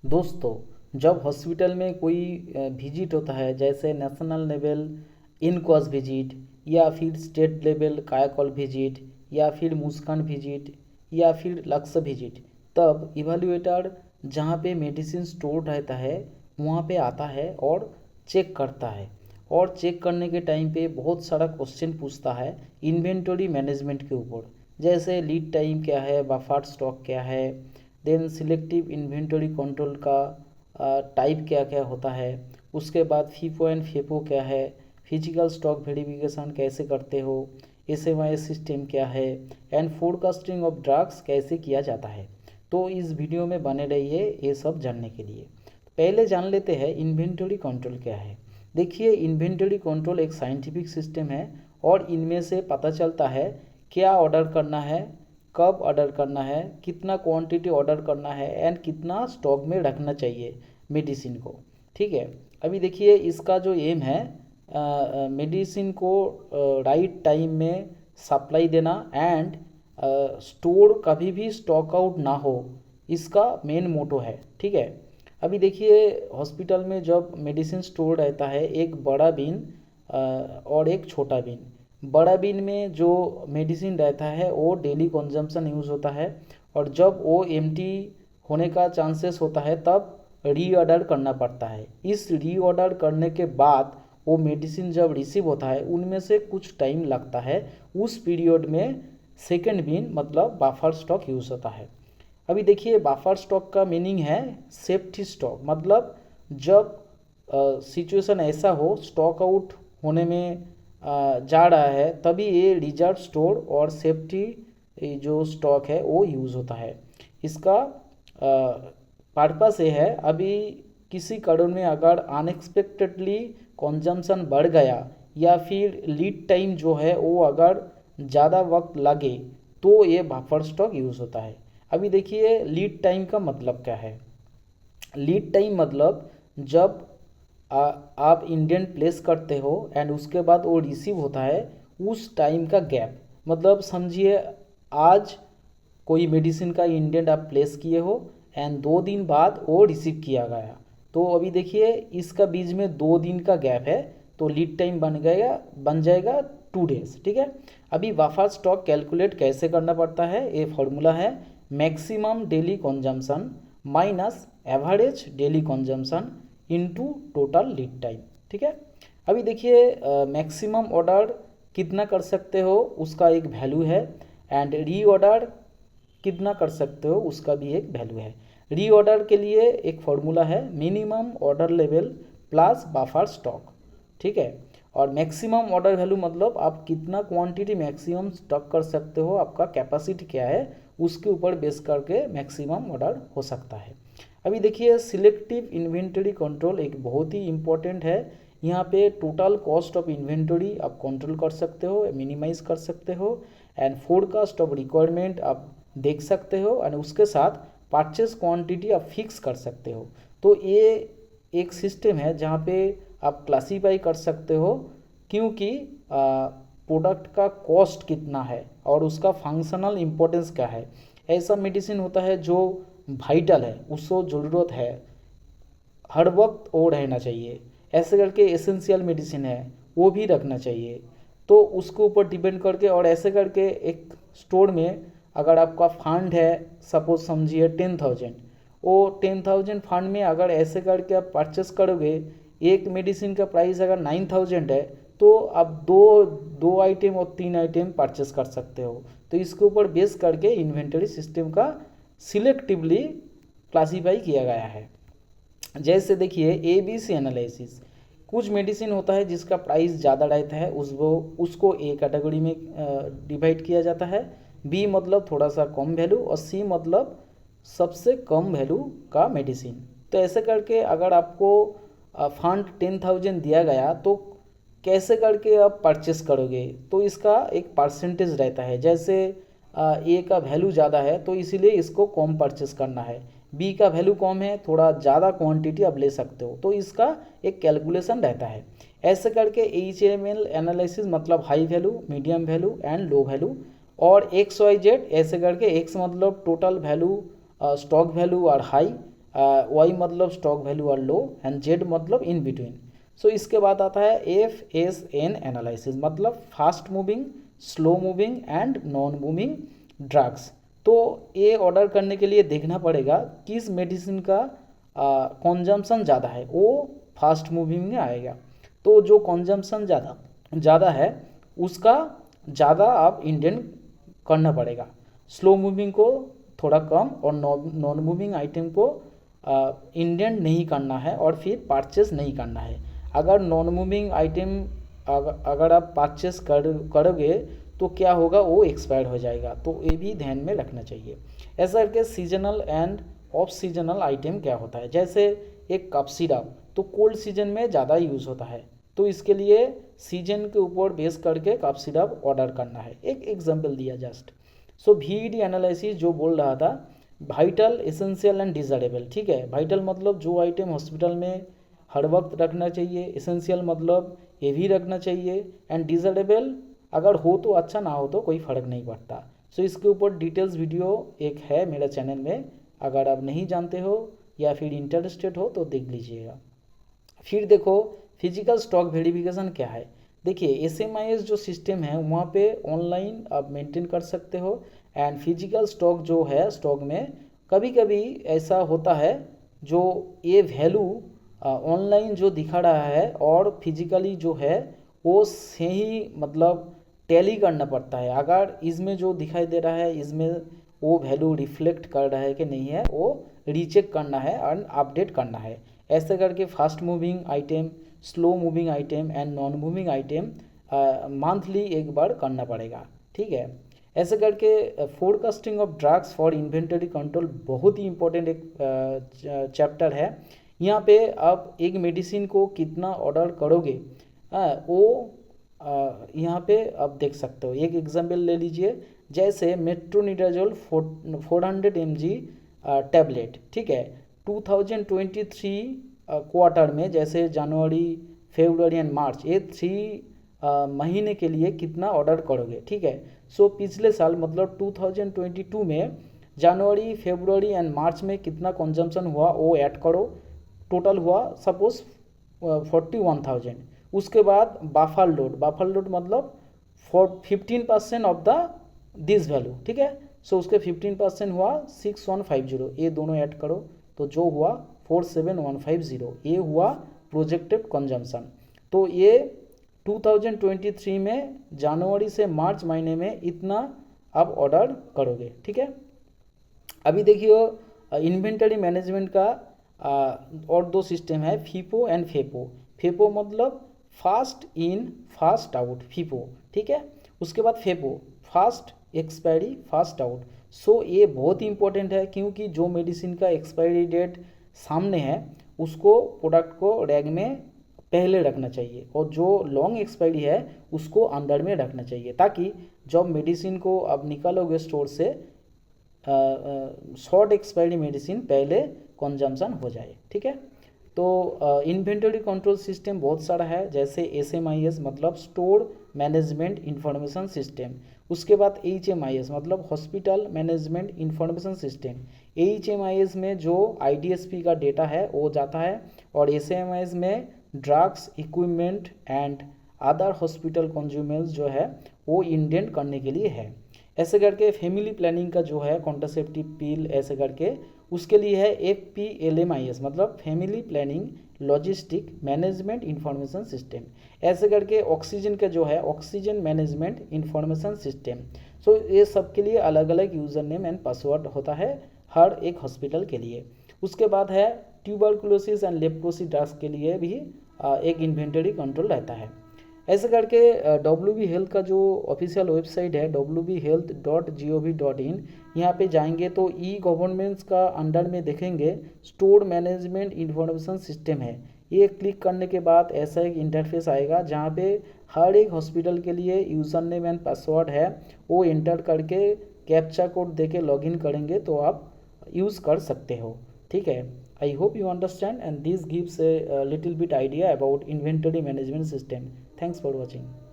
दोस्तों, जब हॉस्पिटल में कोई विजिट होता है, जैसे नेशनल लेवल इनकॉस विजिट या फिर स्टेट लेवल कायाकॉल विजिट या फिर मुस्कान विजिट या फिर लक्ष्य विजिट, तब इवैल्यूएटर जहाँ पे मेडिसिन स्टोर रहता है वहाँ पे आता है और चेक करता है। और चेक करने के टाइम पे बहुत सारा क्वेश्चन पूछता है इन्वेंटरी मैनेजमेंट के ऊपर, जैसे लीड टाइम क्या है, बफर स्टॉक क्या है, देन सिलेक्टिव इन्वेंटरी कंट्रोल का टाइप क्या क्या होता है, उसके बाद फीफो एंड फेफो क्या है, फिजिकल स्टॉक वेरिफिकेशन कैसे करते हो, एसएमआईएस सिस्टम क्या है, एंड फोरकास्टिंग ऑफ ड्रग्स कैसे किया जाता है। तो इस वीडियो में बने रहिए ये सब जानने के लिए। पहले जान लेते हैं इन्वेंटरी कंट्रोल क्या है। देखिए, इन्वेंटरी कंट्रोल एक साइंटिफिक सिस्टम है और इनमें से पता चलता है क्या ऑर्डर करना है, कब ऑर्डर करना है, कितना क्वांटिटी ऑर्डर करना है एंड कितना स्टॉक में रखना चाहिए मेडिसिन को। ठीक है। अभी देखिए, इसका जो एम है मेडिसिन को राइट टाइम में सप्लाई देना एंड स्टोर कभी भी स्टॉक आउट ना हो, इसका मेन मोटो है। ठीक है। अभी देखिए, हॉस्पिटल में जब मेडिसिन स्टोर रहता है, एक बड़ा बिन और एक छोटा बिन। बड़ा बिन में जो मेडिसिन रहता है वो डेली कंजम्पशन यूज़ होता है, और जब वो एम्प्टी होने का चांसेस होता है तब रीऑर्डर करना पड़ता है। इस रीऑर्डर करने के बाद वो मेडिसिन जब रिसीव होता है उनमें से कुछ टाइम लगता है, उस पीरियड में सेकेंड बिन मतलब बफर स्टॉक यूज़ होता है। अभी देखिए, बफर स्टॉक का मीनिंग है सेफ्टी स्टॉक, मतलब जब सिचुएशन ऐसा हो स्टॉक आउट होने में जा रहा है तभी ये रिजर्व स्टोर और सेफ्टी जो स्टॉक है वो यूज़ होता है। इसका पर्पस ये है, अभी किसी कारण में अगर अनएक्सपेक्टेडली कंजम्पशन बढ़ गया या फिर लीड टाइम जो है वो अगर ज़्यादा वक्त लगे तो ये बफर स्टॉक यूज़ होता है। अभी देखिए, लीड टाइम का मतलब क्या है। लीड टाइम मतलब जब आप इंडियन प्लेस करते हो एंड उसके बाद वो रिसीव होता है, उस टाइम का गैप। मतलब समझिए, आज कोई मेडिसिन का इंडियन आप प्लेस किए हो एंड 2 दिन बाद वो रिसीव किया गया, तो अभी देखिए इसका बीच में 2 दिन का गैप है, तो लीड टाइम बन जाएगा 2 डेज। ठीक है। अभी बफर स्टॉक कैलकुलेट कैसे करना पड़ता है, ये फॉर्मूला है maximum daily consumption minus average daily consumption into total lead time. ठीक है। अभी देखिए, मैक्सिमम ऑर्डर कितना कर सकते हो उसका एक वैल्यू है, एंड री ऑर्डर कितना कर सकते हो उसका भी एक वैल्यू है। री ऑर्डर के लिए एक फॉर्मूला है minimum order level plus buffer stock. ठीक है। और मैक्सिमम ऑर्डर वैल्यू मतलब आप कितना क्वांटिटी मैक्सिमम स्टॉक कर सकते हो, आपका कैपेसिटी क्या है, उसके ऊपर बेस करके मैक्सिमम ऑर्डर हो सकता है। अभी देखिए, सिलेक्टिव इन्वेंटरी कंट्रोल एक बहुत ही इम्पोर्टेंट है। यहाँ पे टोटल कॉस्ट ऑफ इन्वेंटरी आप कंट्रोल कर सकते हो, मिनिमाइज कर सकते हो, एंड फोरकास्ट ऑफ रिक्वायरमेंट आप देख सकते हो, एंड उसके साथ परचेस क्वांटिटी आप फिक्स कर सकते हो। तो ये एक सिस्टम है जहाँ पे आप क्लासीफाई कर सकते हो क्योंकि प्रोडक्ट का कॉस्ट कितना है और उसका फंक्शनल इम्पोर्टेंस क्या है। ऐसा मेडिसिन होता है जो वाइटल है, उसको ज़रूरत है, हर वक्त वो रहना चाहिए। ऐसे करके एसेंशियल मेडिसिन है वो भी रखना चाहिए, तो उसके ऊपर डिपेंड करके। और ऐसे करके एक स्टोर में अगर आपका फंड है, सपोज समझिए 10,000, वो 10,000 फंड में अगर ऐसे करके आप परचेस करोगे, एक मेडिसिन का प्राइस अगर 9,000 है तो आप दो दो आइटम और 3 आइटम परचेस कर सकते हो। तो इसके ऊपर बेस करके इन्वेंटरी सिस्टम का सिलेक्टिवली क्लासीफाई किया गया है। जैसे देखिए, ए बी सी एनालिसिस, कुछ मेडिसिन होता है जिसका प्राइस ज़्यादा रहता है, उसको ए कैटेगरी में डिवाइड किया जाता है, बी मतलब थोड़ा सा कम वैल्यू, और सी मतलब सबसे कम वैल्यू का मेडिसिन। तो ऐसे करके अगर आपको फंड 10,000 दिया गया तो कैसे करके आप परचेस करोगे, तो इसका एक परसेंटेज रहता है। जैसे ए का वैल्यू ज़्यादा है तो इसीलिए इसको कम परचेस करना है, बी का वैल्यू कम है, थोड़ा ज़्यादा क्वांटिटी आप ले सकते हो, तो इसका एक कैलकुलेशन रहता है। ऐसे करके HML एनालिसिस मतलब high value, medium value and low value, और XYZ ऐसे करके, एक्स मतलब टोटल वैल्यू, स्टॉक वैल्यू और हाई, वाई मतलब stock value are low and Z मतलब इन बिटवीन। सो इसके बाद आता है FSN एनालिसिस, मतलब fast moving, slow moving and non moving drugs. तो ये ऑर्डर करने के लिए देखना पड़ेगा किस मेडिसिन का कंजम्पशन ज़्यादा है, वो फास्ट मूविंग में आएगा। तो जो कंजम्पशन ज़्यादा है उसका ज़्यादा आप इंडियन करना पड़ेगा, स्लो मूविंग को थोड़ा कम, और नॉन मूविंग आइटम को इंडियन नहीं करना है और फिर परचेस नहीं करना है। अगर नॉन मूविंग आइटम अगर आप परचेस करोगे तो क्या होगा, वो एक्सपायर हो जाएगा, तो ये भी ध्यान में रखना चाहिए। ऐसा करके seasonal end of seasonal item क्या होता है, जैसे एक कफ सिरप तो कोल्ड सीजन में ज़्यादा यूज़ होता है, तो इसके लिए सीजन के ऊपर बेस करके कफ सिरप ऑर्डर करना है। एक एग्जांपल दिया जस्ट। सो VED एनालिसिस जो बोल रहा था, वाइटल, एसेंशियल एंड डिजायरेबल। ठीक है, वाइटल मतलब जो आइटम हॉस्पिटल में हर वक्त रखना चाहिए, एसेंशियल मतलब ये भी रखना चाहिए, एंड डिजायरेबल अगर हो तो अच्छा, ना हो तो कोई फ़र्क नहीं पड़ता। सो इसके ऊपर डिटेल्स वीडियो एक है मेरे चैनल में, अगर आप नहीं जानते हो या फिर इंटरेस्टेड हो तो देख लीजिएगा। फिर देखो फिजिकल स्टॉक वेरिफिकेशन क्या है। देखिए SMIS जो सिस्टम है वहाँ पे ऑनलाइन आप मेंटेन कर सकते हो, एंड फिजिकल स्टॉक जो है, स्टॉक में कभी कभी ऐसा होता है जो ये वैल्यू ऑनलाइन जो दिखा रहा है और फिजिकली जो है वो सही मतलब टैली करना पड़ता है। अगर इसमें जो दिखाई दे रहा है इसमें वो वैल्यू रिफ्लेक्ट कर रहा है कि नहीं है, वो रीचेक करना है और अपडेट करना है। ऐसे करके fast moving item, slow moving item and non moving item monthly एक बार करना पड़ेगा। ठीक है, ऐसे करके forecasting of drugs for inventory control बहुत ही इंपॉर्टेंट एक चैप्टर है। यहाँ पे आप एक मेडिसिन को कितना ऑर्डर करोगे वो यहाँ पे आप देख सकते हो। एक एग्जांपल ले लीजिए, जैसे मेट्रोनिडाजोल 400 mg टैबलेट। ठीक है, 2023 क्वार्टर में, जैसे जनवरी, फरवरी एंड मार्च, ये 3 महीने के लिए कितना ऑर्डर करोगे। ठीक है, सो पिछले साल मतलब 2022 में जनवरी, फरवरी एंड मार्च में कितना कंजम्पशन हुआ वो ऐड करो, टोटल हुआ सपोज 41,000। उसके बाद बफर लोड मतलब 15% ऑफ द दिस वैल्यू। ठीक है, सो उसके 15% हुआ 6150, ये दोनों ऐड करो तो जो हुआ 47,150, ये हुआ प्रोजेक्टेड कंजम्पशन। तो ये 2023 में जनवरी से मार्च महीने में इतना आप ऑर्डर करोगे। ठीक है, अभी देखिए इन्वेंटरी मैनेजमेंट का और 2 सिस्टम है, फीफो एंड फेपो। फेपो मतलब fast in fast out, FIFO. ठीक है, उसके बाद फेपो, फास्ट एक्सपायरी फास्ट आउट। सो ये बहुत ही इंपॉर्टेंट है, क्योंकि जो मेडिसिन का एक्सपायरी डेट सामने है उसको प्रोडक्ट को रैक में पहले रखना चाहिए, और जो लॉन्ग एक्सपायरी है उसको अंदर में रखना चाहिए, ताकि जब मेडिसिन को आप निकालोगे स्टोर से शॉर्ट एक्सपायरी मेडिसिन पहले कंजम्पशन हो जाए। ठीक है, तो इन्वेंटरी कंट्रोल सिस्टम बहुत सारा है, जैसे SMIS मतलब स्टोर मैनेजमेंट इंफॉर्मेशन सिस्टम। उसके बाद HMIS मतलब hospital management information system. HMIS में जो IDSP का डेटा है वो जाता है, और SMIS में drugs, equipment and other hospital consumables जो है वो इंडेंट करने के लिए है। ऐसे करके फैमिली प्लानिंग का जो है कॉन्ट्रासेप्टिव पिल, ऐसे करके उसके लिए है FPLMIS मतलब family planning logistic management information system. ऐसे करके ऑक्सीजन का जो है ऑक्सीजन मैनेजमेंट इंफॉर्मेशन सिस्टम। सो ये सब के लिए अलग अलग यूज़र नेम एंड पासवर्ड होता है हर एक हॉस्पिटल के लिए। उसके बाद है ट्यूबरकुलोसिस एंड लेप्रोसी ड्रग्स के लिए भी एक इन्वेंटरी कंट्रोल रहता है। ऐसे करके WB हेल्थ का जो ऑफिशियल वेबसाइट है wbhealth.gov.in, यहाँ पे जाएंगे तो गवर्नमेंट्स का अंडर में देखेंगे स्टोर मैनेजमेंट इंफॉर्मेशन सिस्टम है। ये क्लिक करने के बाद ऐसा एक इंटरफेस आएगा जहाँ पे हर एक हॉस्पिटल के लिए यूज़र नेम एंड पासवर्ड है, वो एंटर करके कैप्चा कोड देके लॉगिन करेंगे तो आप यूज़ कर सकते हो। ठीक है, I hope you understand, and this gives a little bit idea about inventory management system. Thanks for watching.